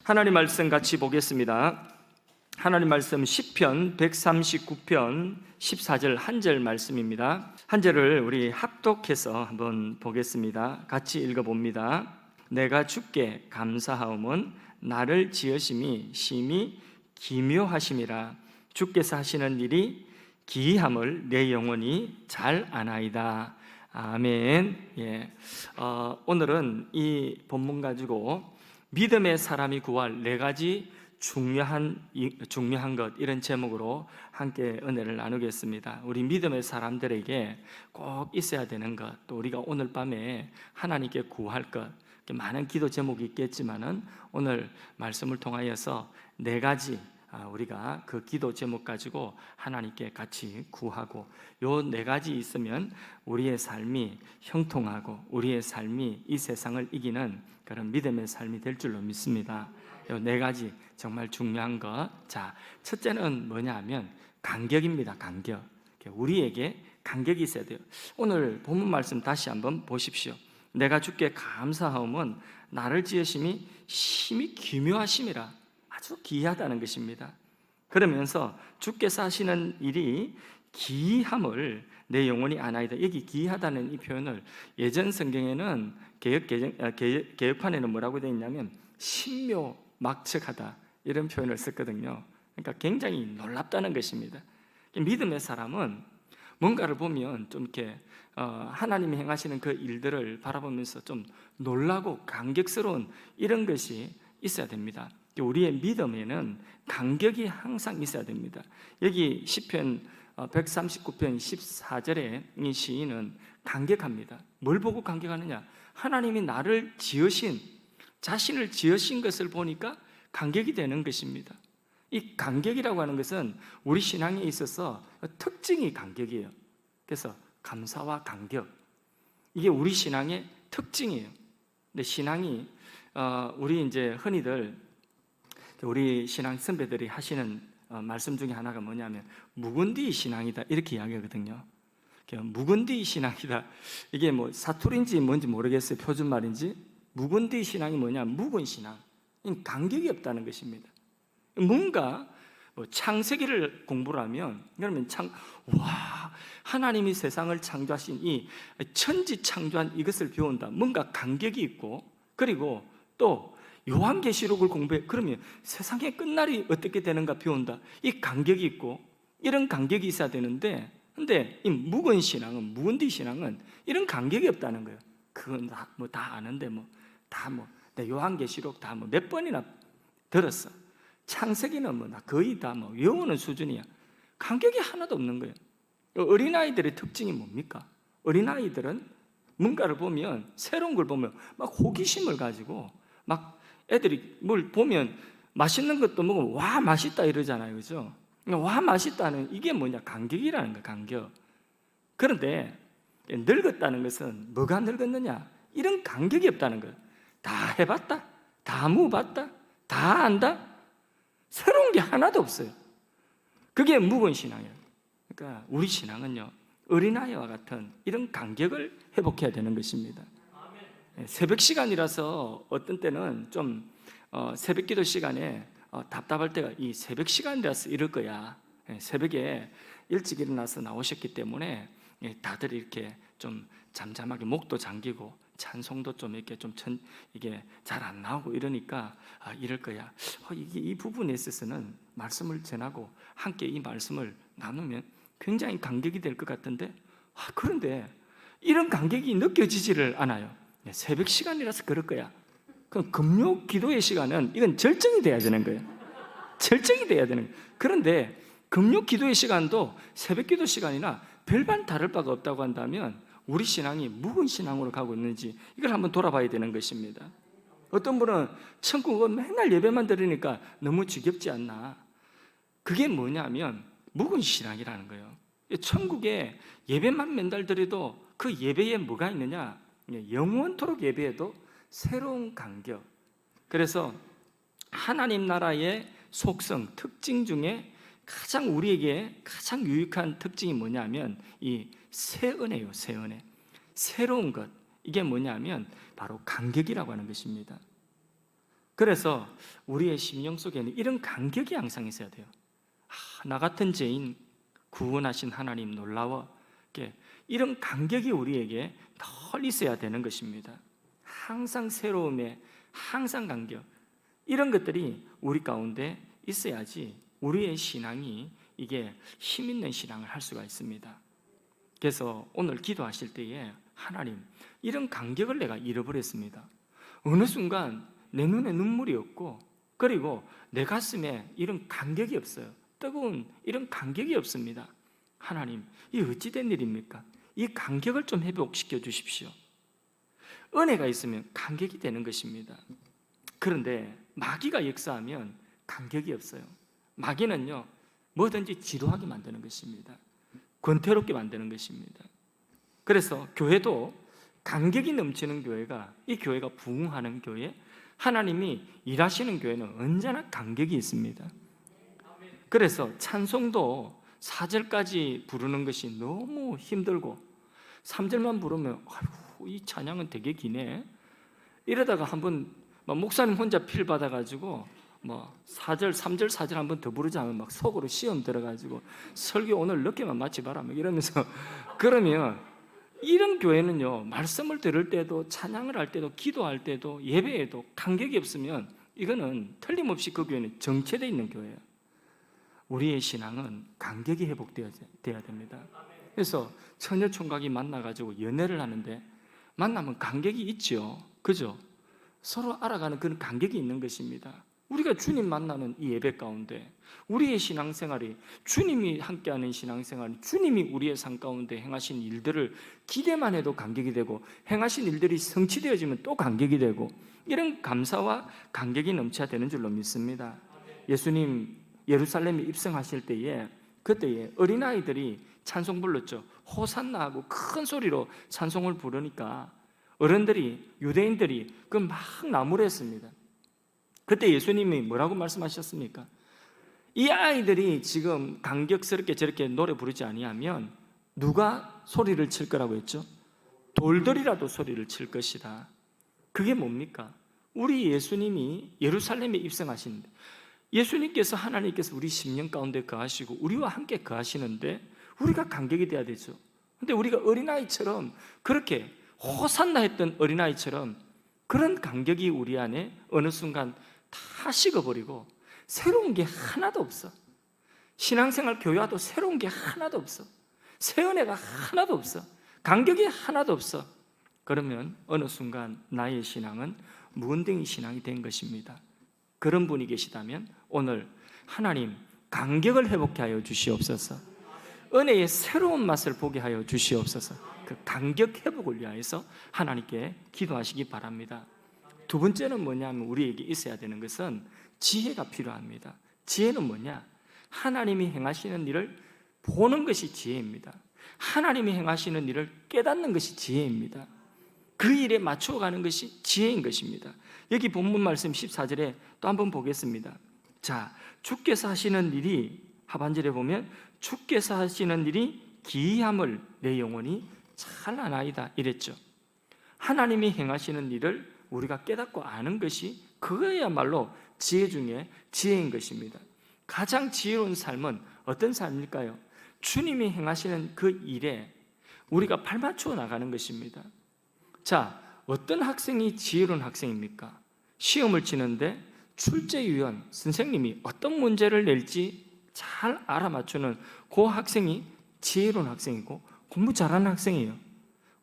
하나님 말씀 같이 보겠습니다. 하나님 말씀 시편 139편 14절 한 절 말씀입니다. 한 절을 우리 합독해서 한번 보겠습니다. 같이 읽어봅니다. 내가 주께 감사하오면 나를 지으심이 심히 기묘하심이라. 주께서 하시는 일이 기이함을 내 영혼이 잘 아나이다. 아멘. 오늘은 이 본문 가지고 믿음의 사람이 구할 네 가지 중요한 것, 이런 제목으로 함께 은혜를 나누겠습니다. 우리 믿음의 사람들에게 꼭 있어야 되는 것, 또 우리가 오늘 밤에 하나님께 구할 것, 많은 기도 제목이 있겠지만은 오늘 말씀을 통하여서 네 가지 우리가 그 기도 제목 가지고 하나님께 같이 구하고, 요 네 가지 있으면 우리의 삶이 형통하고 우리의 삶이 이 세상을 이기는 그런 믿음의 삶이 될 줄로 믿습니다. 요 네 가지 정말 중요한 것. 자, 첫째는 뭐냐 하면 간격입니다. 간격. 우리에게 간격이 있어야 돼요. 오늘 본문 말씀 다시 한번 보십시오. 내가 주께 감사하오면 나를 지으심이 심히 기묘하심이라. 아주 기이하다는 것입니다. 그러면서 주께서 하시는 일이 기이함을 내 영혼이 아나이다. 여기 기이하다는 이 표현을 예전 성경에는 개역판에는 뭐라고 되어 있냐면 신묘막측하다, 이런 표현을 썼거든요. 그러니까 굉장히 놀랍다는 것입니다. 믿음의 사람은 뭔가를 보면 좀 이렇게 하나님이 행하시는 그 일들을 바라보면서 좀 놀라고 감격스러운 이런 것이 있어야 됩니다. 우리의 믿음에는 간격이 항상 있어야 됩니다. 여기 시편 139편 14절에 이 시인은 간격합니다. 뭘 보고 간격하느냐? 하나님이 나를 지으신, 자신을 지으신 것을 보니까 간격이 되는 것입니다. 이 간격이라고 하는 것은 우리 신앙에 있어서 특징이 간격이에요. 그래서 감사와 간격, 이게 우리 신앙의 특징이에요. 근데 신앙이 우리 이제 흔히들 우리 신앙 선배들이 하시는 말씀 중에 하나가 뭐냐면 묵은디 신앙이다, 이렇게 이야기하거든요. 묵은디 신앙이다. 이게 뭐 사투리인지 뭔지 모르겠어요. 표준말인지. 묵은디 신앙이 뭐냐? 묵은 신앙. 간격이 없다는 것입니다. 뭔가 창세기를 공부를 하면, 그러면 하나님이 세상을 창조하신 이 천지 창조한 이것을 배운다. 뭔가 간격이 있고, 그리고 또 요한계시록을 공부해. 그러면 세상의 끝날이 어떻게 되는가 배운다. 이 간격이 있고, 이런 간격이 있어야 되는데, 근데 이 묵은 신앙은, 묵은디 신앙은 이런 간격이 없다는 거예요. 그건 다 아는데 내 요한계시록 다 몇 번이나 들었어. 창세기는 나 거의 다 외우는 수준이야. 간격이 하나도 없는 거예요. 어린아이들의 특징이 뭡니까? 어린아이들은 뭔가를 보면, 새로운 걸 보면 막 호기심을 가지고 막 애들이 뭘 보면 맛있는 것도 먹으면 와 맛있다 이러잖아요. 그죠? 와 맛있다는 이게 뭐냐? 간격이라는 거야. 간격. 그런데 늙었다는 것은 뭐가 늙었느냐? 이런 간격이 없다는 거예요. 다 해봤다, 다 먹어봤다, 다 안다, 새로운 게 하나도 없어요. 그게 묵은 신앙이에요. 그러니까 우리 신앙은요, 어린아이와 같은 이런 간격을 회복해야 되는 것입니다. 새벽 시간이라서 어떤 때는 좀 새벽 기도 시간에 답답할 때가, 이 새벽 시간이라서 이럴 거야. 새벽에 일찍 일어나서 나오셨기 때문에 다들 이렇게 좀 잠잠하게 목도 잠기고 찬송도 좀 이렇게 이게 잘 안 나오고 이러니까 이럴 거야. 이 부분에 있어서는 말씀을 전하고 함께 이 말씀을 나누면 굉장히 간격이 될 것 같은데, 그런데 이런 간격이 느껴지지를 않아요. 새벽 시간이라서 그럴 거야. 그럼 금요 기도의 시간은 이건 절정이 돼야 되는 거예요. 절정이 돼야 되는 거예요. 그런데 금요 기도의 시간도 새벽 기도 시간이나 별반 다를 바가 없다고 한다면 우리 신앙이 묵은 신앙으로 가고 있는지 이걸 한번 돌아봐야 되는 것입니다. 어떤 분은 천국은 맨날 예배만 드리니까 너무 지겹지 않나? 그게 뭐냐면 묵은 신앙이라는 거예요. 천국에 예배만 맨날 드려도 그 예배에 뭐가 있느냐? 영원토록 예배해도 새로운 간격. 그래서 하나님 나라의 속성, 특징 중에 가장 우리에게 가장 유익한 특징이 뭐냐면 이 새 은혜예요. 새 은혜. 새로운 것. 이게 뭐냐면 바로 간격이라고 하는 것입니다. 그래서 우리의 심령 속에는 이런 간격이 항상 있어야 돼요. 나 같은 죄인 구원하신 하나님 놀라워. 이런 간격이 우리에게 늘 있어야 되는 것입니다. 항상 새로움에 항상 간격, 이런 것들이 우리 가운데 있어야지 우리의 신앙이 이게 힘 있는 신앙을 할 수가 있습니다. 그래서 오늘 기도하실 때에 하나님, 이런 간격을 내가 잃어버렸습니다. 어느 순간 내 눈에 눈물이 없고, 그리고 내 가슴에 이런 간격이 없어요. 뜨거운 이런 간격이 없습니다. 하나님, 이 어찌된 일입니까? 이 간격을 좀 회복시켜 주십시오. 은혜가 있으면 간격이 되는 것입니다. 그런데 마귀가 역사하면 간격이 없어요. 마귀는요, 뭐든지 지루하게 만드는 것입니다. 권태롭게 만드는 것입니다. 그래서 교회도 간격이 넘치는 교회가, 이 교회가 부흥하는 교회, 하나님이 일하시는 교회는 언제나 간격이 있습니다. 그래서 찬송도 4절까지 부르는 것이 너무 힘들고 3절만 부르면 아이고, 이 찬양은 되게 기네. 이러다가 한번 목사님 혼자 필 받아가지고 4절, 3절, 4절 한번 더 부르자 하면 막 속으로 시험 들어가지고 설교 오늘 늦게만 마치 봐라 막 이러면서 그러면 이런 교회는요, 말씀을 들을 때도 찬양을 할 때도 기도할 때도 예배에도 간격이 없으면 이거는 틀림없이 그 교회는 정체되어 있는 교회예요. 우리의 신앙은 간격이 회복되어야 됩니다. 그래서 처녀 총각이 만나가지고 연애를 하는데 만나면 간격이 있죠. 그죠? 서로 알아가는 그런 간격이 있는 것입니다. 우리가 주님 만나는 이 예배 가운데 우리의 신앙생활이, 주님이 함께하는 신앙생활이, 주님이 우리의 삶 가운데 행하신 일들을 기대만 해도 간격이 되고, 행하신 일들이 성취되어지면 또 간격이 되고, 이런 감사와 간격이 넘쳐야 되는 줄로 믿습니다. 예수님 예루살렘에 입성하실 때에, 그때에 어린아이들이 찬송 불렀죠. 호산나 하고 큰 소리로 찬송을 부르니까 어른들이, 유대인들이 그 막 나무랬습니다. 그때 예수님이 뭐라고 말씀하셨습니까? 이 아이들이 지금 감격스럽게 저렇게 노래 부르지 아니하면 누가 소리를 칠 거라고 했죠? 돌들이라도 소리를 칠 것이다. 그게 뭡니까? 우리 예수님이 예루살렘에 입성하시는데, 예수님께서, 하나님께서 우리 심령 가운데 거하시고 우리와 함께 거하시는데 우리가 감격이 돼야 되죠. 근데 우리가 어린아이처럼, 그렇게 호산나 했던 어린아이처럼 그런 감격이 우리 안에 어느 순간 다 식어버리고 새로운 게 하나도 없어. 신앙생활 교회와도 새로운 게 하나도 없어. 새 은혜가 하나도 없어. 감격이 하나도 없어. 그러면 어느 순간 나의 신앙은 무언댕이 신앙이 된 것입니다. 그런 분이 계시다면 오늘 하나님 감격을 회복케 하여 주시옵소서. 은혜의 새로운 맛을 보게 하여 주시옵소서. 그 감격 회복을 위하여서 하나님께 기도하시기 바랍니다. 두 번째는 뭐냐면, 우리에게 있어야 되는 것은 지혜가 필요합니다. 지혜는 뭐냐? 하나님이 행하시는 일을 보는 것이 지혜입니다. 하나님이 행하시는 일을 깨닫는 것이 지혜입니다. 그 일에 맞춰가는 것이 지혜인 것입니다. 여기 본문 말씀 14절에 또 한번 보겠습니다. 자, 주께서 하시는 일이, 하반절에 보면 주께서 하시는 일이 기이함을 내 영혼이 잘 아나이다 이랬죠. 하나님이 행하시는 일을 우리가 깨닫고 아는 것이, 그거야말로 지혜 중에 지혜인 것입니다. 가장 지혜로운 삶은 어떤 삶일까요? 주님이 행하시는 그 일에 우리가 발맞추어 나가는 것입니다. 자, 어떤 학생이 지혜로운 학생입니까? 시험을 치는데 출제위원 선생님이 어떤 문제를 낼지 잘 알아맞추는 그 학생이 지혜로운 학생이고 공부 잘하는 학생이에요.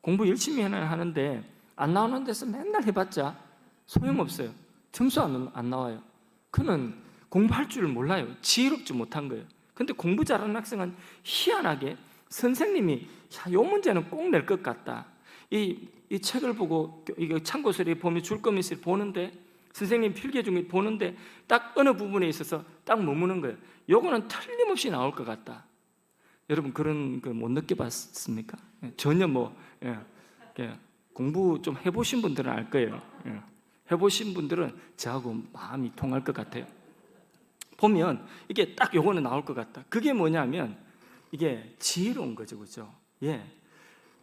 공부 열심히 하는데 안 나오는 데서 맨날 해봤자 소용없어요. 점수 안 나와요. 그는 공부할 줄 몰라요. 지혜롭지 못한 거예요. 근데 공부 잘하는 학생은 희한하게 선생님이 요 문제는 꼭 낼 것 같다, 이 책을 보고, 이거 참고서를 보면 줄거미를 보는데, 선생님 필기 중에 보는데 딱 어느 부분에 있어서 딱 머무는 거예요. 요거는 틀림없이 나올 것 같다. 여러분 그런 거 못 느껴봤습니까? 전혀 공부 좀 해보신 분들은 알 거예요. 해보신 분들은 저하고 마음이 통할 것 같아요. 보면 이게 딱 요거는 나올 것 같다. 그게 뭐냐면 이게 지혜로운 거죠, 그죠? 예.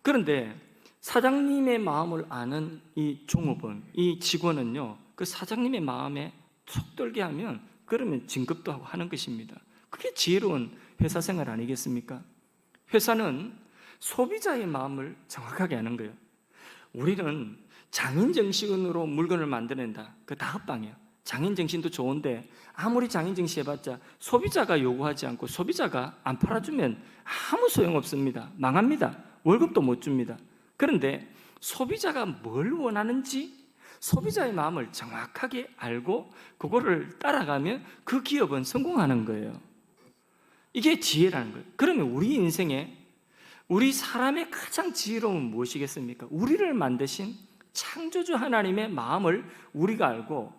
그런데 사장님의 마음을 아는 이 종업원, 이 직원은요, 그 사장님의 마음에 속 들게 하면 그러면 진급도 하고 하는 것입니다. 그게 지혜로운 회사 생활 아니겠습니까? 회사는 소비자의 마음을 정확하게 아는 거예요. 우리는 장인정신으로 물건을 만들어낸다. 그 다헛방이에요. 장인정신도 좋은데 아무리 장인정신 해봤자 소비자가 요구하지 않고 소비자가 안 팔아주면 아무 소용없습니다. 망합니다. 월급도 못 줍니다. 그런데 소비자가 뭘 원하는지 소비자의 마음을 정확하게 알고 그거를 따라가면 그 기업은 성공하는 거예요. 이게 지혜라는 거예요. 그러면 우리 인생에 우리 사람의 가장 지혜로움은 무엇이겠습니까? 우리를 만드신 창조주 하나님의 마음을 우리가 알고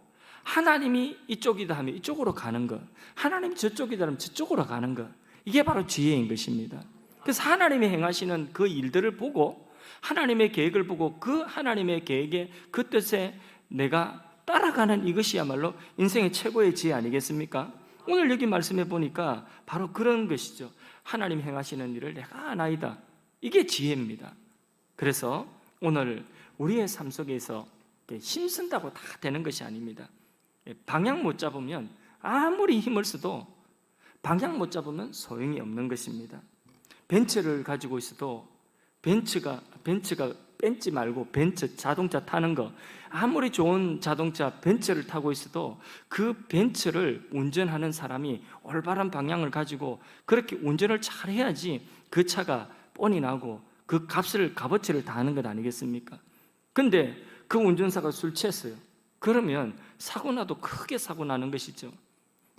하나님이 이쪽이다 하면 이쪽으로 가는 것, 하나님이 저쪽이다 하면 저쪽으로 가는 것, 이게 바로 지혜인 것입니다. 그래서 하나님이 행하시는 그 일들을 보고 하나님의 계획을 보고 그 하나님의 계획에 그 뜻에 내가 따라가는 이것이야말로 인생의 최고의 지혜 아니겠습니까? 오늘 여기 말씀해 보니까 바로 그런 것이죠. 하나님 행하시는 일을 내가 아나이다. 이게 지혜입니다. 그래서 오늘 우리의 삶 속에서 힘쓴다고 다 되는 것이 아닙니다. 방향 못 잡으면 아무리 힘을 써도 방향 못 잡으면 소용이 없는 것입니다. 벤츠를 가지고 있어도 벤츠 말고 벤츠 자동차 타는 거, 아무리 좋은 자동차 벤츠를 타고 있어도 그 벤츠를 운전하는 사람이 올바른 방향을 가지고 그렇게 운전을 잘 해야지 그 차가 뻔히 나고 그 값어치를 다 하는 것 아니겠습니까? 근데 그 운전사가 술 취했어요. 그러면 사고 나도 크게 사고 나는 것이죠.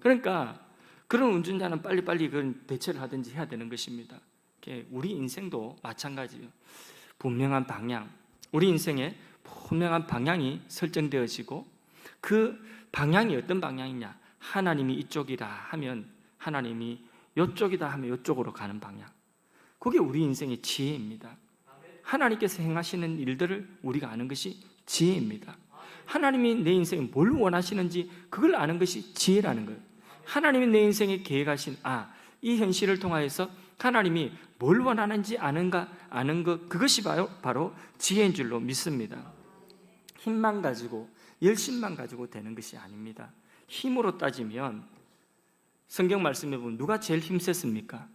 그러니까 그런 운전자는 빨리빨리 그런 대처를 하든지 해야 되는 것입니다. 우리 인생도 마찬가지예요. 분명한 방향, 우리 인생에 분명한 방향이 설정되어지고 그 방향이 어떤 방향이냐, 하나님이 이쪽이다 하면 하나님이 이쪽이다 하면 이쪽으로 가는 방향, 그게 우리 인생의 지혜입니다. 하나님께서 행하시는 일들을 우리가 아는 것이 지혜입니다. 하나님이 내 인생에 뭘 원하시는지 그걸 아는 것이 지혜라는 거예요. 하나님이 내 인생에 계획하신 이 현실을 통하여서 하나님이 뭘 원하는지 아는 것, 그것이 바로 지혜인 줄로 믿습니다. 힘만 가지고 열심만 가지고 되는 것이 아닙니다. 힘으로 따지면 성경 말씀에 보면 누가 제일 힘셌습니까?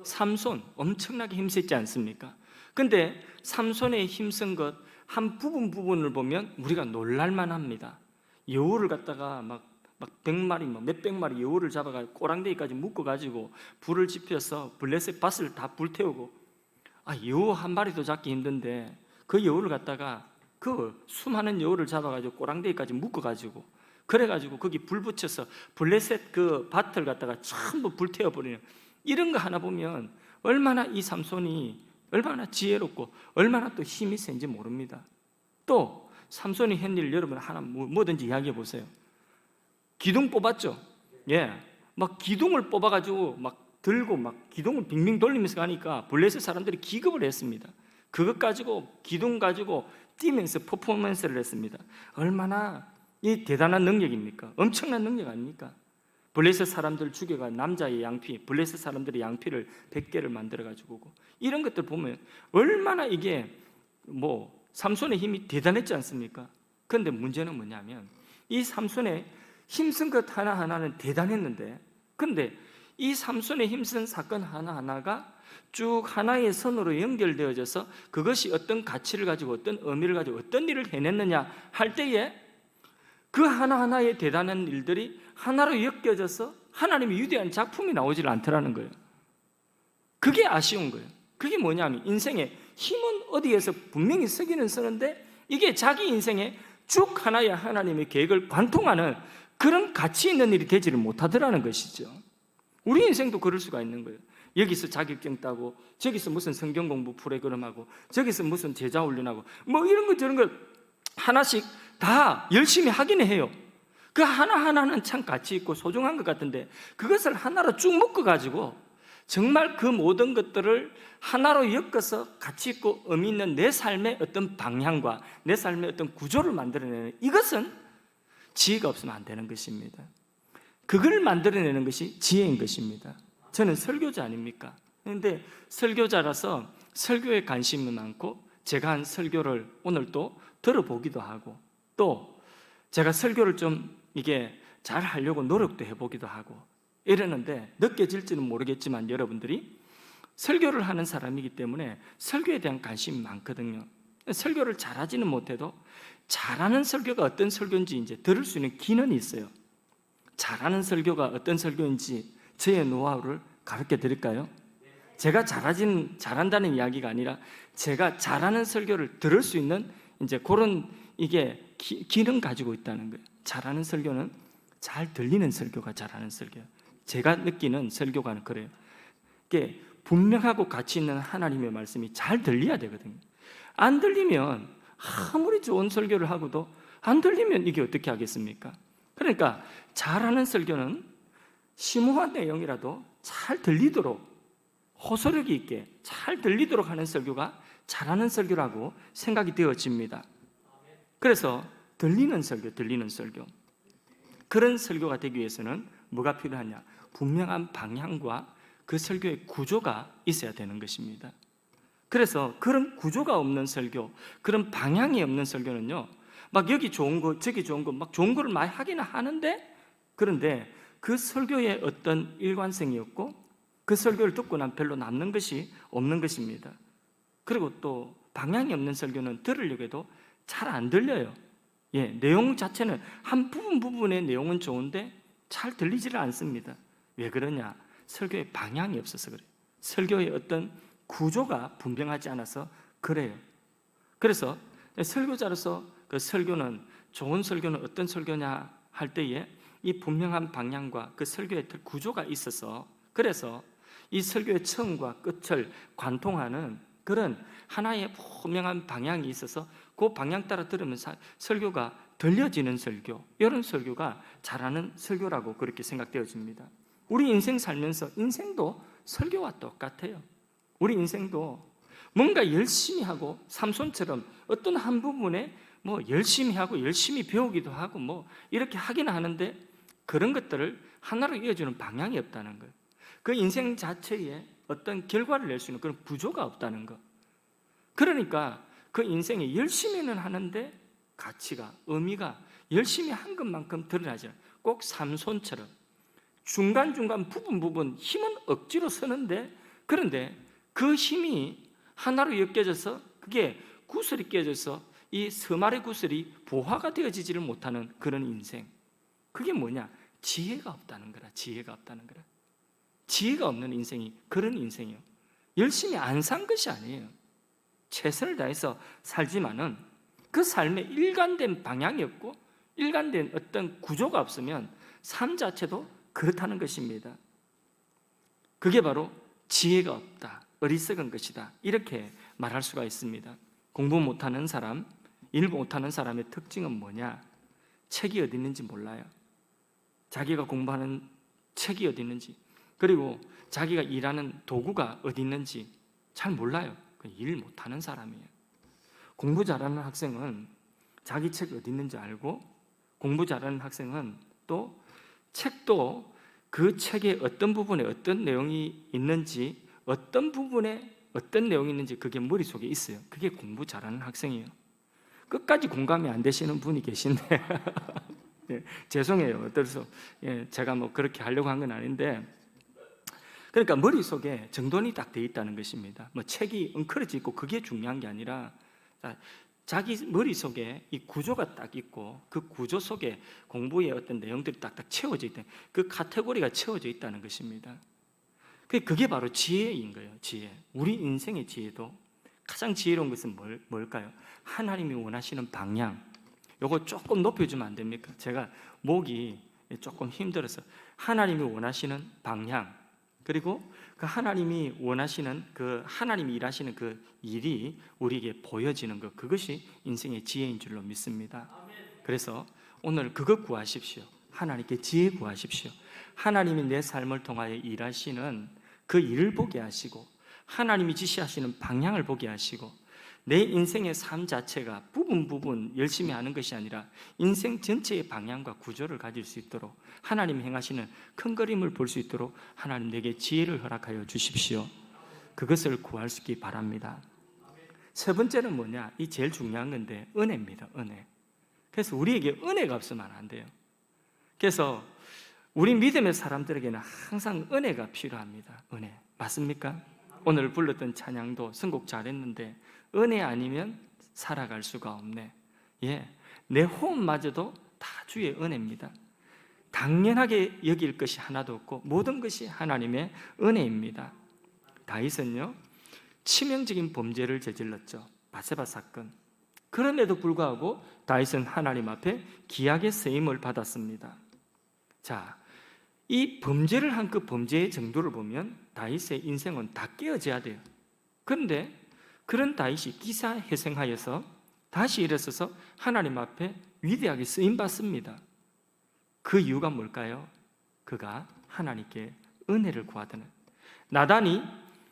삼손 엄청나게 힘셌지 않습니까? 근데 삼손의 힘쓴 것 한 부분을 보면 우리가 놀랄만 합니다. 여우를 갖다가 막 100마리, 몇백 마리 여우를 잡아가지고 꼬랑대기까지 묶어가지고 불을 지펴서 블레셋 밭을 다 불태우고, 여우 한 마리도 잡기 힘든데 그 여우를 갖다가 그 수많은 여우를 잡아가지고 꼬랑대기까지 묶어가지고 그래가지고 거기 불 붙여서 블레셋 그 밭을 갖다가 전부 불태워버리는, 이런 거 하나 보면 얼마나 이 삼손이 얼마나 지혜롭고 얼마나 또 힘이 센지 모릅니다. 또 삼손이 한 일 여러분 하나 뭐든지 이야기해 보세요. 기둥 뽑았죠. 막 기둥을 뽑아가지고 막 들고 막 기둥을 빙빙 돌리면서 가니까 블레셋 사람들이 기겁을 했습니다. 그것 가지고 기둥 가지고 뛰면서 퍼포먼스를 했습니다. 얼마나 이 대단한 능력입니까? 엄청난 능력 아닙니까? 블레셋 사람들 죽여가 남자의 양피, 블레셋 사람들의 양피를 100개를 만들어가지고 오고, 이런 것들 보면 얼마나 이게 삼손의 힘이 대단했지 않습니까? 그런데 문제는 뭐냐면 이 삼손의 힘쓴 것 하나하나는 대단했는데, 그런데 이 삼손의 힘쓴 사건 하나하나가 쭉 하나의 선으로 연결되어져서 그것이 어떤 가치를 가지고 어떤 의미를 가지고 어떤 일을 해냈느냐 할 때에 그 하나하나의 대단한 일들이 하나로 엮여져서 하나님의 위대한 작품이 나오질 않더라는 거예요. 그게 아쉬운 거예요. 그게 뭐냐면 인생에 힘은 어디에서 분명히 쓰기는 쓰는데 이게 자기 인생에 쭉 하나의 하나님의 계획을 관통하는 그런 가치 있는 일이 되지를 못하더라는 것이죠. 우리 인생도 그럴 수가 있는 거예요. 여기서 자격증 따고 저기서 무슨 성경 공부 프로그램하고 저기서 무슨 제자 훈련하고 이런 거 저런 거 하나씩 다 열심히 하긴 해요. 그 하나하나는 참 가치 있고 소중한 것 같은데 그것을 하나로 쭉 묶어가지고 정말 그 모든 것들을 하나로 엮어서 가치 있고 의미 있는 내 삶의 어떤 방향과 내 삶의 어떤 구조를 만들어내는, 이것은 지혜가 없으면 안 되는 것입니다. 그걸 만들어내는 것이 지혜인 것입니다. 저는 설교자 아닙니까? 그런데 설교자라서 설교에 관심이 많고 제가 한 설교를 오늘 또 들어보기도 하고 또 제가 설교를 좀 이게 잘 하려고 노력도 해보기도 하고 이러는데 느껴질지는 모르겠지만 여러분들이 설교를 하는 사람이기 때문에 설교에 대한 관심이 많거든요. 설교를 잘하지는 못해도 잘하는 설교가 어떤 설교인지 이제 들을 수 있는 기능이 있어요. 잘하는 설교가 어떤 설교인지 저의 노하우를 가르쳐 드릴까요? 제가 잘한다는 이야기가 아니라 제가 잘하는 설교를 들을 수 있는 이제 그런 이게 기능 가지고 있다는 거예요. 잘하는 설교는 잘 들리는 설교가 잘하는 설교예요. 제가 느끼는 설교가 그래요. 이게 분명하고 가치 있는 하나님의 말씀이 잘 들려야 되거든요. 안 들리면 아무리 좋은 설교를 하고도 안 들리면 이게 어떻게 하겠습니까? 그러니까 잘하는 설교는 심오한 내용이라도 잘 들리도록 호소력이 있게 잘 들리도록 하는 설교가 잘하는 설교라고 생각이 되어집니다. 그래서 들리는 설교 그런 설교가 되기 위해서는 뭐가 필요하냐? 분명한 방향과 그 설교의 구조가 있어야 되는 것입니다. 그래서 그런 구조가 없는 설교, 그런 방향이 없는 설교는요, 막 여기 좋은 거 저기 좋은 거 막 좋은 거를 많이 하기는 하는데, 그런데 그 설교에 어떤 일관성이 없고 그 설교를 듣고 난 별로 남는 것이 없는 것입니다. 그리고 또 방향이 없는 설교는 들으려고 해도 잘 안 들려요. 내용 자체는 한 부분의 내용은 좋은데 잘 들리지를 않습니다. 왜 그러냐? 설교의 방향이 없어서 그래요. 설교의 어떤 구조가 분명하지 않아서 그래요. 그래서 설교자로서 그 설교는, 좋은 설교는 어떤 설교냐 할 때에 이 분명한 방향과 그 설교의 구조가 있어서, 그래서 이 설교의 처음과 끝을 관통하는 그런 하나의 분명한 방향이 있어서 그 방향 따라 들으면 설교가 들려지는 설교, 이런 설교가 잘하는 설교라고 그렇게 생각되어집니다. 우리 인생 살면서 인생도 설교와 똑같아요. 우리 인생도 뭔가 열심히 하고 삼손처럼 어떤 한 부분에 뭐 열심히 하고 열심히 배우기도 하고 뭐 이렇게 하기는 하는데 그런 것들을 하나로 이어주는 방향이 없다는 거예요. 그 인생 자체에 어떤 결과를 낼 수 있는 그런 구조가 없다는 것. 그러니까 그 인생에 열심히는 하는데 가치가, 의미가 열심히 한 것만큼 드러나지 않아요. 꼭 삼손처럼 중간중간 부분 힘은 억지로 쓰는데, 그런데 그 힘이 하나로 엮여져서 그게 구슬이 깨져서 이 서말의 구슬이 보화가 되어지지를 못하는 그런 인생. 그게 뭐냐? 지혜가 없다는 거라. 지혜가 없다는 거라. 지혜가 없는 인생이 그런 인생이에요. 열심히 안 산 것이 아니에요. 최선을 다해서 살지만은 그 삶에 일관된 방향이 없고 일관된 어떤 구조가 없으면 삶 자체도 그렇다는 것입니다. 그게 바로 지혜가 없다, 어리석은 것이다, 이렇게 말할 수가 있습니다. 공부 못하는 사람, 일 못하는 사람의 특징은 뭐냐? 책이 어디 있는지 몰라요. 자기가 공부하는 책이 어디 있는지, 그리고 자기가 일하는 도구가 어디 있는지 잘 몰라요. 일 못하는 사람이에요. 공부 잘하는 학생은 자기 책이 어디 있는지 알고, 공부 잘하는 학생은 또 책도 그 책의 어떤 부분에 어떤 내용이 있는지, 어떤 부분에 어떤 내용이 있는지 그게 머릿속에 있어요. 그게 공부 잘하는 학생이에요. 끝까지 공감이 안 되시는 분이 계신데 죄송해요. 어떠서 제가 뭐 그렇게 하려고 한 건 아닌데, 그러니까 머릿속에 정돈이 딱 돼 있다는 것입니다. 뭐 책이 엉클어져 있고 그게 중요한 게 아니라 자기 머릿속에 이 구조가 딱 있고 그 구조 속에 공부의 어떤 내용들이 딱딱 채워져 있다. 그 카테고리가 채워져 있다는 것입니다. 그게 바로 지혜인 거예요. 지혜. 우리 인생의 지혜도 가장 지혜로운 것은 뭘까요? 하나님이 원하시는 방향. 요거 조금 높여주면 안 됩니까? 제가 목이 조금 힘들어서. 하나님이 원하시는 방향, 그리고 그 하나님이 원하시는 그 하나님이 일하시는 그 일이 우리에게 보여지는 것, 그것이 인생의 지혜인 줄로 믿습니다. 그래서 오늘 그것 구하십시오. 하나님께 지혜 구하십시오. 하나님이 내 삶을 통하여 일하시는 그 일을 보게 하시고, 하나님이 지시하시는 방향을 보게 하시고, 내 인생의 삶 자체가 부분 열심히 하는 것이 아니라 인생 전체의 방향과 구조를 가질 수 있도록, 하나님이 행하시는 큰 그림을 볼 수 있도록 하나님 내게 지혜를 허락하여 주십시오. 그것을 구할 수 있기 바랍니다. 세 번째는 뭐냐? 이 제일 중요한 건데 은혜입니다. 은혜. 그래서 우리에게 은혜가 없으면 안 돼요. 그래서 우리 믿음의 사람들에게는 항상 은혜가 필요합니다. 은혜. 맞습니까? 오늘 불렀던 찬양도 선곡 잘했는데 은혜 아니면 살아갈 수가 없네. 예, 내 호흡마저도 다 주의 은혜입니다. 당연하게 여길 것이 하나도 없고 모든 것이 하나님의 은혜입니다. 다윗은요, 치명적인 범죄를 저질렀죠. 바세바 사건. 그럼에도 불구하고 다윗은 하나님 앞에 기약의 쓰임을 받았습니다. 자, 이 범죄를 한 그 범죄의 정도를 보면 다윗의 인생은 다 깨어져야 돼요. 그런데 그런 다윗이 기사회생하여서 다시 일어서서 하나님 앞에 위대하게 쓰임받습니다. 그 이유가 뭘까요? 그가 하나님께 은혜를 구하더는, 나단이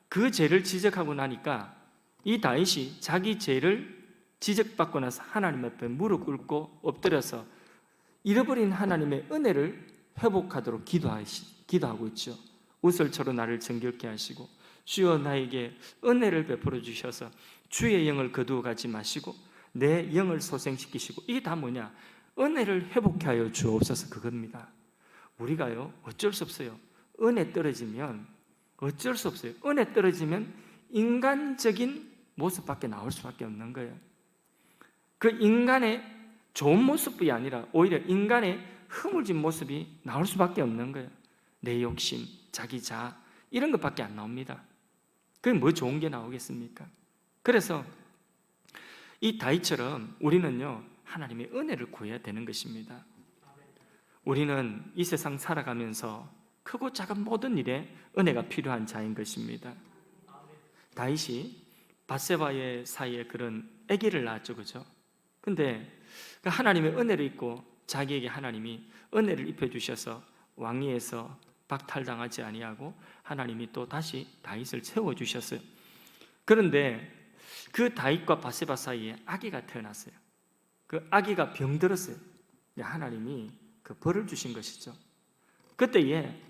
그 죄를 지적하고 나니까 이 다윗이 자기 죄를 지적받고 나서 하나님 앞에 무릎 꿇고 엎드려서 잃어버린 하나님의 은혜를 회복하도록 기도하고 있죠. 우설처로 나를 정결케 하시고 주여 나에게 은혜를 베풀어 주셔서 주의 영을 거두어 가지 마시고 내 영을 소생시키시고, 이게 다 뭐냐? 은혜를 회복케 하여 주옵소서, 그겁니다. 우리가요, 어쩔 수 없어요. 은혜 떨어지면 어쩔 수 없어요. 은혜 떨어지면 인간적인 모습밖에 나올 수밖에 없는 거예요. 그 인간의 좋은 모습이 아니라 오히려 인간의 흐물진 모습이 나올 수밖에 없는 거예요. 내 욕심, 자기 자아, 이런 것밖에 안 나옵니다. 그게 뭐 좋은 게 나오겠습니까? 그래서 이 다윗처럼 우리는요, 하나님의 은혜를 구해야 되는 것입니다. 우리는 이 세상 살아가면서 크고 작은 모든 일에 은혜가 필요한 자인 것입니다. 다윗이 밧세바의 사이에 그런 아기를 낳았죠, 그죠? 근데 하나님의 은혜를 입고 자기에게 하나님이 은혜를 입혀주셔서 왕위에서 박탈당하지 아니하고 하나님이 또 다시 다윗을 세워주셨어요. 그런데 그 다윗과 밧세바 사이에 아기가 태어났어요. 그 아기가 병들었어요. 하나님이 그 벌을 주신 것이죠. 그때에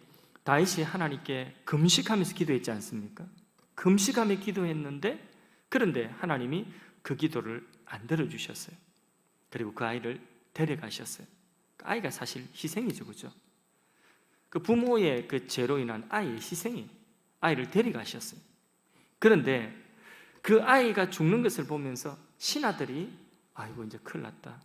다윗이 하나님께 금식하면서 기도했지 않습니까? 금식하며 기도했는데, 그런데 하나님이 그 기도를 안 들어주셨어요. 그리고 그 아이를 데려가셨어요. 그 아이가 사실 희생이죠, 그죠? 그 부모의 그 죄로 인한 아이의 희생이, 아이를 데려가셨어요. 그런데 그 아이가 죽는 것을 보면서 신하들이 아이고 이제 큰일 났다.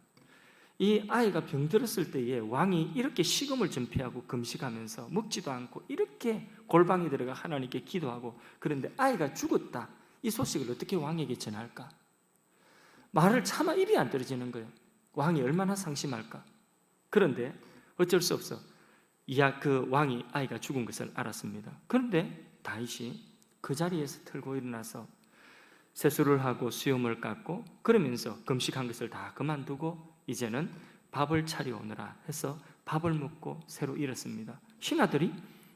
이 아이가 병들었을 때에 왕이 이렇게 식음을 전폐하고 금식하면서 먹지도 않고 이렇게 골방에 들어가 하나님께 기도하고, 그런데 아이가 죽었다, 이 소식을 어떻게 왕에게 전할까? 말을 차마 입이 안 떨어지는 거예요. 왕이 얼마나 상심할까? 그런데 어쩔 수 없어. 그 왕이 아이가 죽은 것을 알았습니다. 그런데 다윗이 그 자리에서 털고 일어나서 세수를 하고 수염을 깎고 그러면서 금식한 것을 다 그만두고 이제는 밥을 차려오느라 해서 밥을 먹고 새로 일었습니다. 신하들이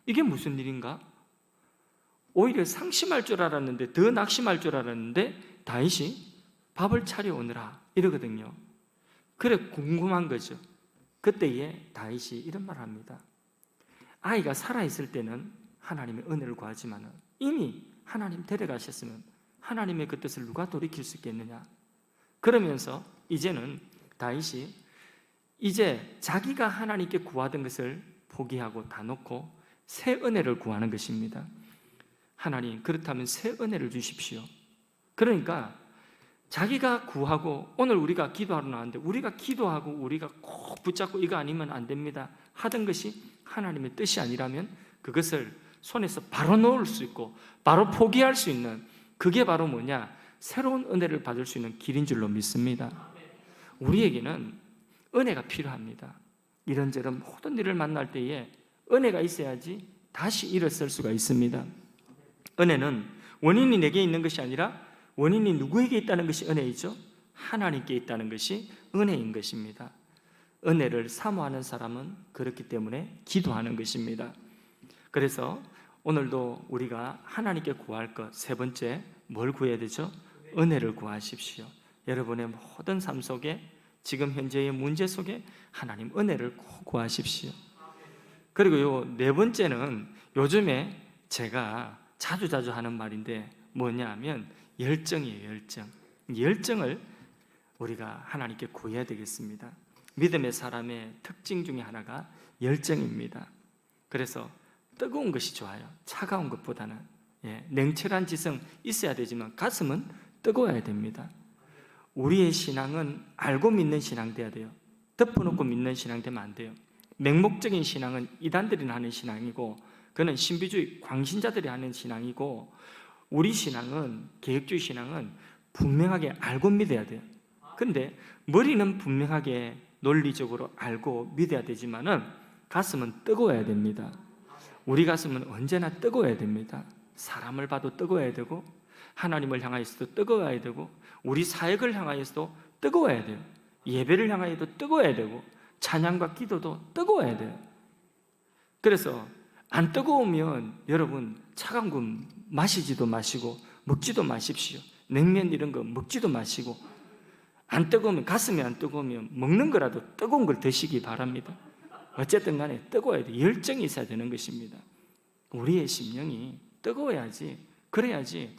이게 무슨 일인가? 오히려 상심할 줄 알았는데, 더 낙심할 줄 알았는데 다윗이 밥을 차려오느라 이러거든요. 그래 궁금한 거죠. 그때에 다윗이 이런 말을 합니다. 아이가 살아있을 때는 하나님의 은혜를 구하지만 이미 하나님 데려가셨으면 하나님의 그 뜻을 누가 돌이킬 수 있겠느냐? 그러면서 이제는 다윗이 이제 자기가 하나님께 구하던 것을 포기하고 다 놓고 새 은혜를 구하는 것입니다. 하나님, 그렇다면 새 은혜를 주십시오. 그러니까 자기가 구하고, 오늘 우리가 기도하러 나왔는데 우리가 기도하고 우리가 꼭 붙잡고 이거 아니면 안 됩니다 하던 것이 하나님의 뜻이 아니라면 그것을 손에서 바로 놓을 수 있고 바로 포기할 수 있는, 그게 바로 뭐냐? 새로운 은혜를 받을 수 있는 길인 줄로 믿습니다. 우리에게는 은혜가 필요합니다. 이런저런 모든 일을 만날 때에 은혜가 있어야지 다시 일어설 수가 있습니다. 은혜는 원인이 내게 있는 것이 아니라 원인이 누구에게 있다는 것이 은혜이죠. 하나님께 있다는 것이 은혜인 것입니다. 은혜를 사모하는 사람은 그렇기 때문에 기도하는 것입니다. 그래서 오늘도 우리가 하나님께 구할 것, 세 번째 뭘 구해야 되죠? 은혜를 구하십시오. 여러분의 모든 삶 속에, 지금 현재의 문제 속에 하나님 은혜를 꼭 구하십시오. 그리고 요 네 번째는 요즘에 제가 자주 하는 말인데 뭐냐 하면 열정이에요. 열정을 우리가 하나님께 구해야 되겠습니다. 믿음의 사람의 특징 중에 하나가 열정입니다. 그래서 뜨거운 것이 좋아요. 차가운 것보다는. 냉철한 지성 있어야 되지만 가슴은 뜨거워야 됩니다. 우리의 신앙은 알고 믿는 신앙 돼야 돼요. 덮어놓고 믿는 신앙 되면 안 돼요. 맹목적인 신앙은 이단들이 하는 신앙이고, 그는 신비주의 광신자들이 하는 신앙이고, 우리 신앙은, 개혁주의 신앙은 분명하게 알고 믿어야 돼요. 근데 머리는 분명하게 논리적으로 알고 믿어야 되지만은 가슴은 뜨거워야 됩니다. 우리 가슴은 언제나 뜨거워야 됩니다. 사람을 봐도 뜨거워야 되고, 하나님을 향하여서도 뜨거워야 되고, 우리 사역을 향하여서도 뜨거워야 돼요. 예배를 향하여도 뜨거워야 되고, 찬양과 기도도 뜨거워야 돼요. 그래서 안 뜨거우면 여러분 차가운 거 마시지도 마시고 먹지도 마십시오. 냉면 이런 거 먹지도 마시고, 안 뜨거우면, 가슴이 안 뜨거우면 먹는 거라도 뜨거운 걸 드시기 바랍니다. 어쨌든 간에 뜨거워야 돼. 열정이 있어야 되는 것입니다. 우리의 심령이 뜨거워야지, 그래야지.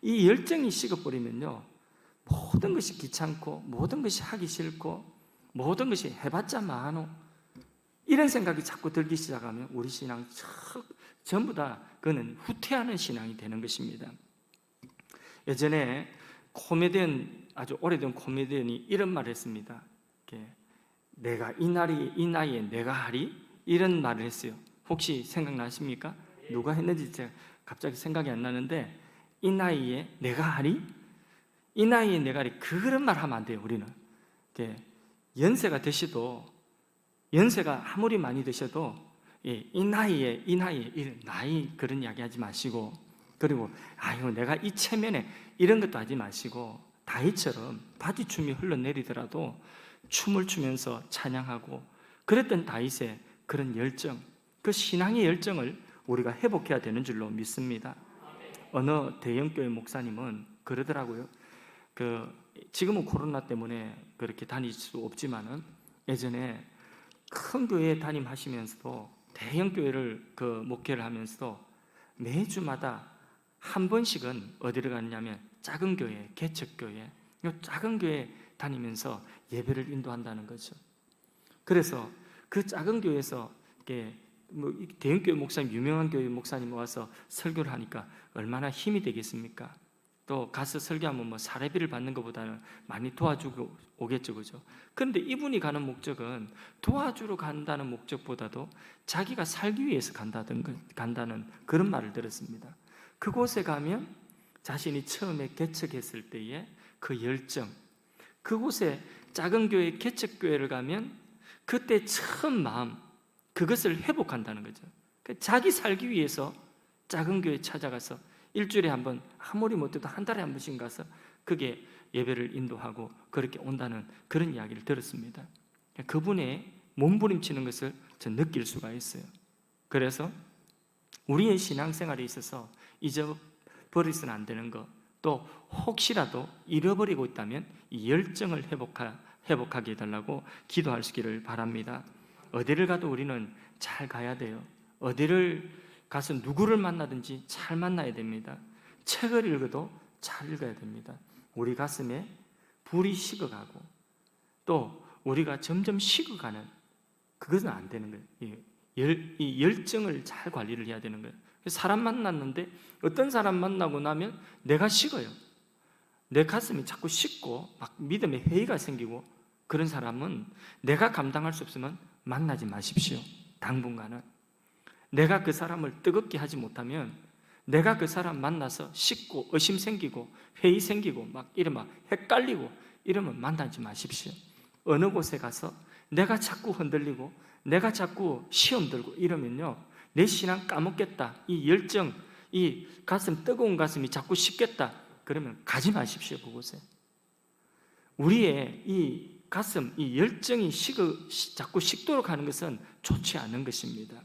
이 열정이 식어버리면요, 모든 것이 귀찮고, 모든 것이 하기 싫고, 모든 것이 해봤자 많어, 이런 생각이 자꾸 들기 시작하면 우리 신앙 전부 다 그는 후퇴하는 신앙이 되는 것입니다. 예전에 코미디언, 아주 오래된 코미디언이 이런 말을 했습니다. 내가 이 나이에 내가 하리? 이런 말을 했어요. 혹시 생각나십니까? 누가 했는지 제가 갑자기 생각이 안 나는데, 이 나이에 내가 하리? 이 나이에 내가 하리? 그런 말 하면 안 돼요. 우리는 연세가 드셔도, 연세가 아무리 많이 드셔도 이 나이에 이런 나이 그런 이야기 하지 마시고, 그리고 아유 내가 이 체면에 이런 것도 하지 마시고, 다윗처럼 바디춤이 흘러내리더라도 춤을 추면서 찬양하고 그랬던 다윗의 그런 열정, 그 신앙의 열정을 우리가 회복해야 되는 줄로 믿습니다. 어느 대형교회 목사님은 그러더라고요. 지금은 코로나 때문에 그렇게 다닐 수 없지만은 예전에 큰 교회에 담임하시면서도, 대형교회를 목회를 하면서도 매주마다 한 번씩은 어디를 갔냐면 작은 교회, 개척교회, 작은 교회 다니면서 예배를 인도한다는 거죠. 그래서 그 작은 교회에서 대형교회 목사님, 유명한 교회 목사님 와서 설교를 하니까 얼마나 힘이 되겠습니까? 또 가서 설교하면 사례비를 받는 것보다는 많이 도와주고 오겠죠, 그죠? 그런데 이분이 가는 목적은 도와주러 간다는 목적보다도 자기가 살기 위해서 간다는 그런 말을 들었습니다. 그곳에 가면 자신이 처음에 개척했을 때의 그 열정, 그곳에 작은 교회, 개척교회를 가면 그때 처음 마음, 그것을 회복한다는 거죠. 자기 살기 위해서 작은 교회 찾아가서 일주일에 한 번, 아무리 못해도 한 달에 한 번씩 가서 그게 예배를 인도하고 그렇게 온다는 그런 이야기를 들었습니다. 그분의 몸부림치는 것을 전 느낄 수가 있어요. 그래서 우리의 신앙생활에 있어서 잊어버리서는 안 되는 것, 또 혹시라도 잃어버리고 있다면 이 열정을 회복하게 해달라고 기도할 수 있기를 바랍니다. 어디를 가도 우리는 잘 가야 돼요. 어디를 가서 누구를 만나든지 잘 만나야 됩니다. 책을 읽어도 잘 읽어야 됩니다. 우리 가슴에 불이 식어가고 또 우리가 점점 식어가는, 그것은 안 되는 거예요. 이 열정을 잘 관리를 해야 되는 거예요. 사람 만났는데 어떤 사람 만나고 나면 내가 식어요. 내 가슴이 자꾸 식고 막 믿음의 회의가 생기고, 그런 사람은 내가 감당할 수 없으면 만나지 마십시오. 당분간은. 내가 그 사람을 뜨겁게 하지 못하면, 내가 그 사람 만나서 식고 의심 생기고 회의 생기고 막 헷갈리고 이러면 만나지 마십시오. 어느 곳에 가서 내가 자꾸 흔들리고 내가 자꾸 시험 들고 이러면요, 내 신앙 까먹겠다, 이 열정, 이 가슴, 뜨거운 가슴이 자꾸 식겠다, 그러면 가지 마십시오. 그곳에. 우리의 이 가슴, 이 열정이 자꾸 식도록 하는 것은 좋지 않은 것입니다.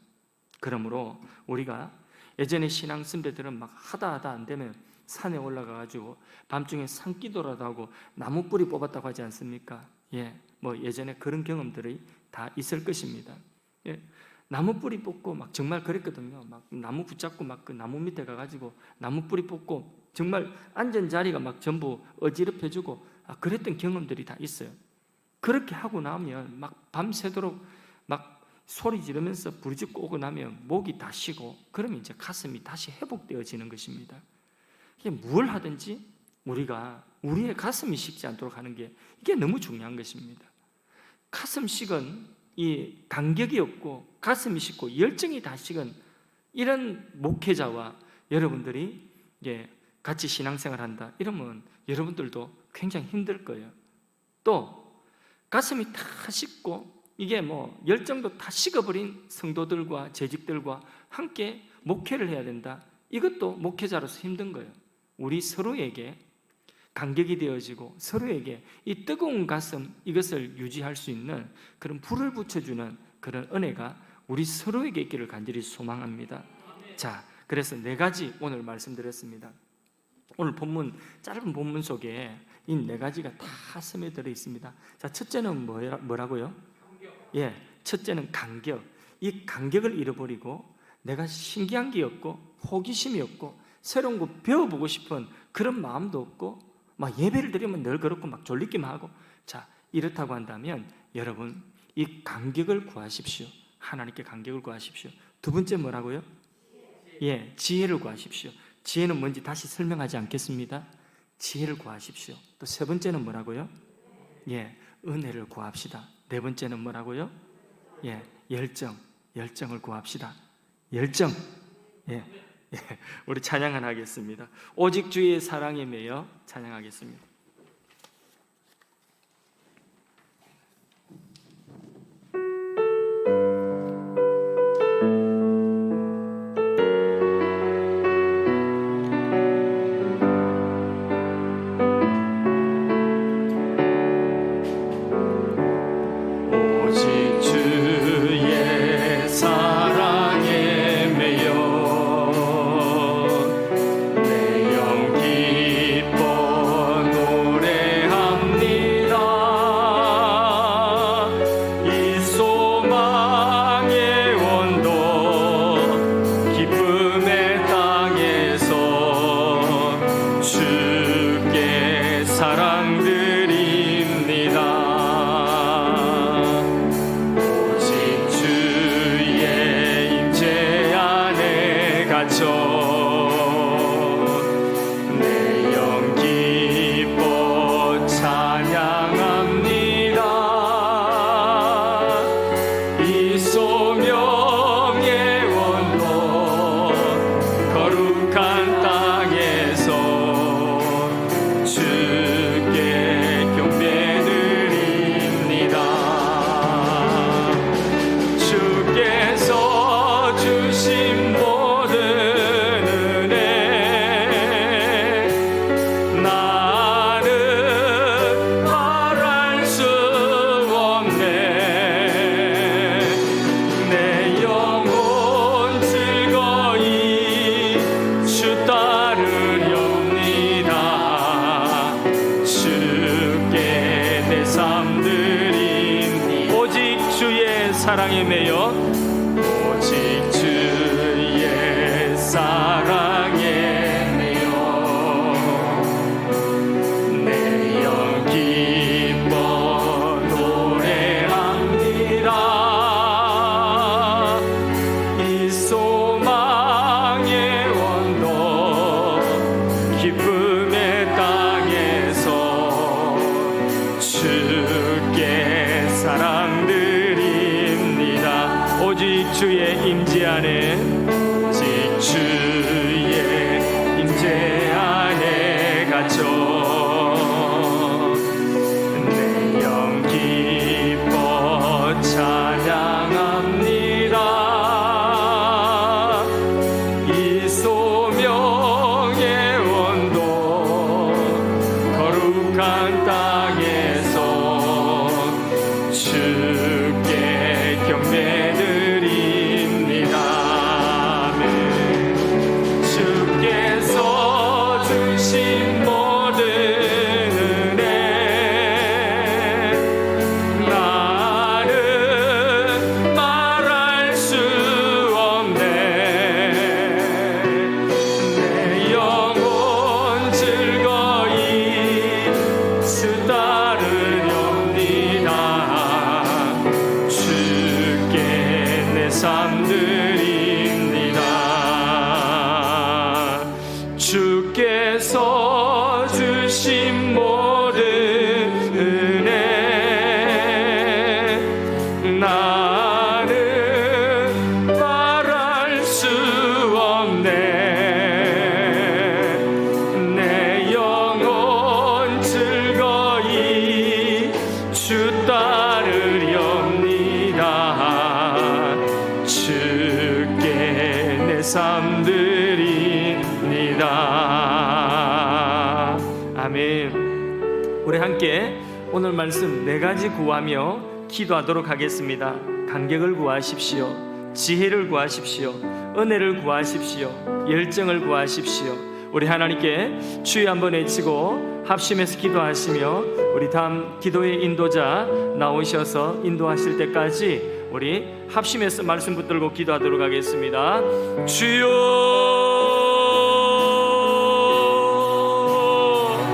그러므로 우리가 예전에 신앙 선배들은 막 하다 안 되면 산에 올라가가지고 밤중에 산기도라도 하고 나무 뿌리 뽑았다고 하지 않습니까? 예전에 그런 경험들이 다 있을 것입니다. 나무 뿌리 뽑고 막 정말 그랬거든요. 막 나무 붙잡고 막 그 나무 밑에 가가지고 나무 뿌리 뽑고 정말 앉은 자리가 막 전부 어지럽혀지고 그랬던 경험들이 다 있어요. 그렇게 하고 나면 막 밤새도록 막 소리 지르면서 부르짖고 오고 나면 목이 다 쉬고, 그러면 이제 가슴이 다시 회복되어지는 것입니다. 이게 뭘 하든지 우리가 우리의 가슴이 식지 않도록 하는 게, 이게 너무 중요한 것입니다. 가슴 식은 이 간격이 없고 가슴이 식고 열정이 다 식은 이런 목회자와 여러분들이 이제 같이 신앙생활 한다 이러면 여러분들도 굉장히 힘들 거예요. 또 가슴이 다 식고 이게 뭐 열정도 다 식어버린 성도들과 재직들과 함께 목회를 해야 된다, 이것도 목회자로서 힘든 거예요. 우리 서로에게 간격이 되어지고 서로에게 이 뜨거운 가슴, 이것을 유지할 수 있는 그런 불을 붙여주는 그런 은혜가 우리 서로에게 있기를 간절히 소망합니다. 자, 그래서 4가지 오늘 말씀드렸습니다. 오늘 본문, 짧은 본문 속에 이 4가지가 다 스며들어 있습니다. 자, 첫째는 뭐라고요? 예, 첫째는 간격. 이 간격을 잃어버리고 내가 신기한 게 없고 호기심이 없고 새로운 거 배워보고 싶은 그런 마음도 없고 막 예배를 드리면 늘 그렇고 막 졸리기만 하고, 자, 이렇다고 한다면 여러분 이 간격을 구하십시오. 하나님께 간격을 구하십시오. 두 번째 뭐라고요? 예, 지혜를 구하십시오. 지혜는 뭔지 다시 설명하지 않겠습니다. 지혜를 구하십시오. 또 세 번째는 뭐라고요? 예, 은혜를 구합시다. 네 번째는 뭐라고요? 예, 열정을 구합시다. 열정. 예, 우리 찬양 하나 하겠습니다. 오직 주의 사랑에 매여 찬양하겠습니다. 사랑에 매여 오직 주의 사랑에 매여 내 영 기뻐 노래합니다. 이 소망의 원도 기쁨의 땅에서 주께 사랑드립니다. 오직 주의 임재 안에 오직 주의 임재 안에 갇혀 내 영 기뻐 찬양합니다. 이 소명의 원도 거룩한 땅에서 주께 경배드립니다. 주의 드립니다. 주께서 주신 모든 은혜 나는 말할 수 없네. 내 영혼 즐거이 주 따르렵니다. 주께 내 삶 드립니다. 아멘. 우리 함께 오늘 말씀 4가지 구하며 기도하도록 하겠습니다. 간격을 구하십시오. 지혜를 구하십시오. 은혜를 구하십시오. 열정을 구하십시오. 우리 하나님께 주여 한번 외치고 합심해서 기도하시며, 우리 다음 기도의 인도자 나오셔서 인도하실 때까지 우리 합심해서 말씀 붙들고 기도하도록 하겠습니다. 주여